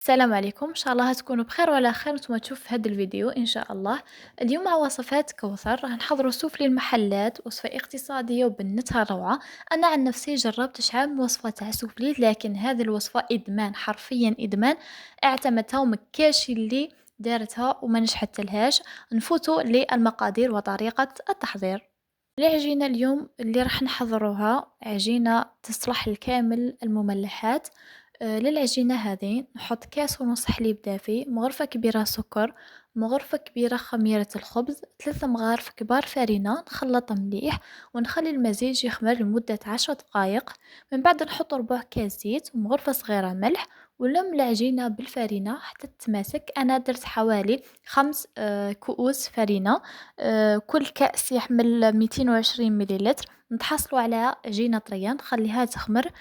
السلام عليكم، إن شاء الله تكونوا بخير وعلى خير نتوما تشوف في هذا الفيديو إن شاء الله. اليوم مع وصفات كوثر راح نحضروا سوفلي المحلات، وصفة اقتصادية وبنتها روعة. أنا عن نفسي جربت شحال من وصفة تاع سوفلي، لكن هذه الوصفة إدمان، حرفيا إدمان. اعتمدتها ومكاش اللي دارتها وما نجحتلهاش. نفوتوا للمقادير وطريقة التحضير. العجينة اليوم اللي راح نحضروها عجينة تصلح لكامل المملحات. للعجينة هذه نحط كاس ونص حليب دافي، مغرفة كبيرة سكر، مغرفة كبيرة خميرة الخبز، 3 مغارف كبار فرينة، نخلط مليح ونخلي المزيج يخمر لمدة 10 دقائق. من بعد نحط ربع كاس زيت ومغرفة صغيرة ملح، ولم العجينة بالفرينة حتى تتماسك. أنا درت حوالي 5 كؤوس فرينة. كل كأس يحمل 220 مليلتر. نتحصلوا على عجينة طرية نخليها تخمر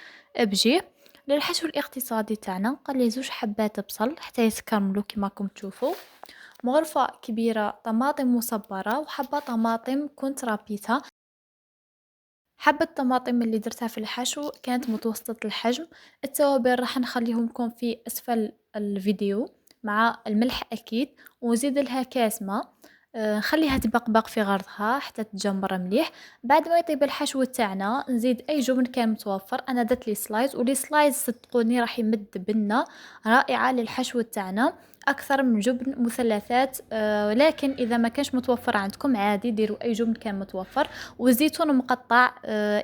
بجيه. للحشو الاقتصادي تاعنا نقلي 2 حبات بصل حتى يتكرملوا كما راكم تشوفوا. مغرفة كبيرة طماطم مصبرة وحبة طماطم كنت رابيتها. حبة الطماطم اللي درتها في الحشو كانت متوسطة الحجم. التوابل راح نخليهم لكم في أسفل الفيديو مع الملح أكيد، ونزيد لها كاس ماء. نخليها تبقبق في غرضها حتى تجمر مليح. بعد ما يطيب الحشو تاعنا نزيد أي جبن كان متوفر. أنا درت لي سلايز، ولي سلايز صدقوني راح يمد بنة رائعة للحشو تاعنا أكثر من جبن مثلثات. لكن إذا ما كانش متوفر عندكم عادي ديروا أي جبن كان متوفر. والزيتون مقطع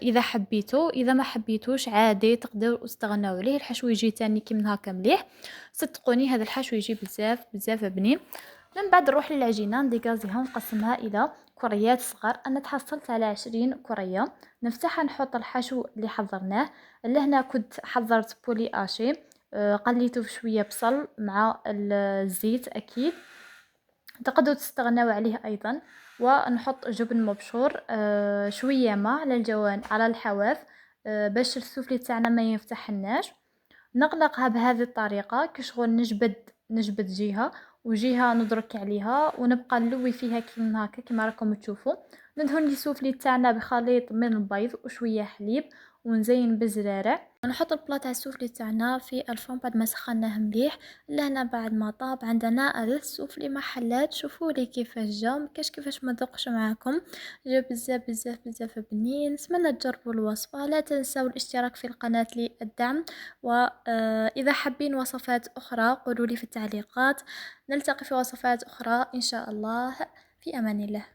إذا حبيتو، إذا ما حبيتوش عادي تقدروا تستغنوا عليه. الحشو يجي تاني كي من هكا مليح. صدقوني هذا الحشو يجي بزاف بزاف بنين. من بعد نروح للعجينة نديكازيها ونقسمها إلى كريات صغار. أنا تحصلت على 20 كرية. نفتحها نحط الحشو اللي حضرناه. لهنا كنت حضرت بولي آشي، قليته بشوية بصل مع الزيت أكيد، تقدروا تستغنوا عليه أيضا. ونحط جبن مبشور، شوية ماء على الجوانب على الحواف، باش السوفلي تاعنا ما يفتحناش. نغلقها بهذه الطريقة كشغل نجبد جهة وجهة ندرك عليها، ونبقى نلوي فيها كيما هكا كما راكم تشوفوا. ندهن السوفلي تاعنا بخليط من البيض وشوية حليب، ونزين بزرارع. نحط البلاط تاع السوفلي تاعنا في الفرن بعد ما سخناه مليح. لهنا بعد ما طاب عندنا أرز سوفلي محلات. شوفوا لي كيفاش جا، مكاش كيفاش ما ذقش معاكم. جا بزاف بزاف بزاف بنين. نتمنى تجربوا الوصفة. لا تنسوا الاشتراك في القناة للدعم، وإذا حابين وصفات أخرى قولوا لي في التعليقات. نلتقي في وصفات أخرى إن شاء الله. في أمان الله.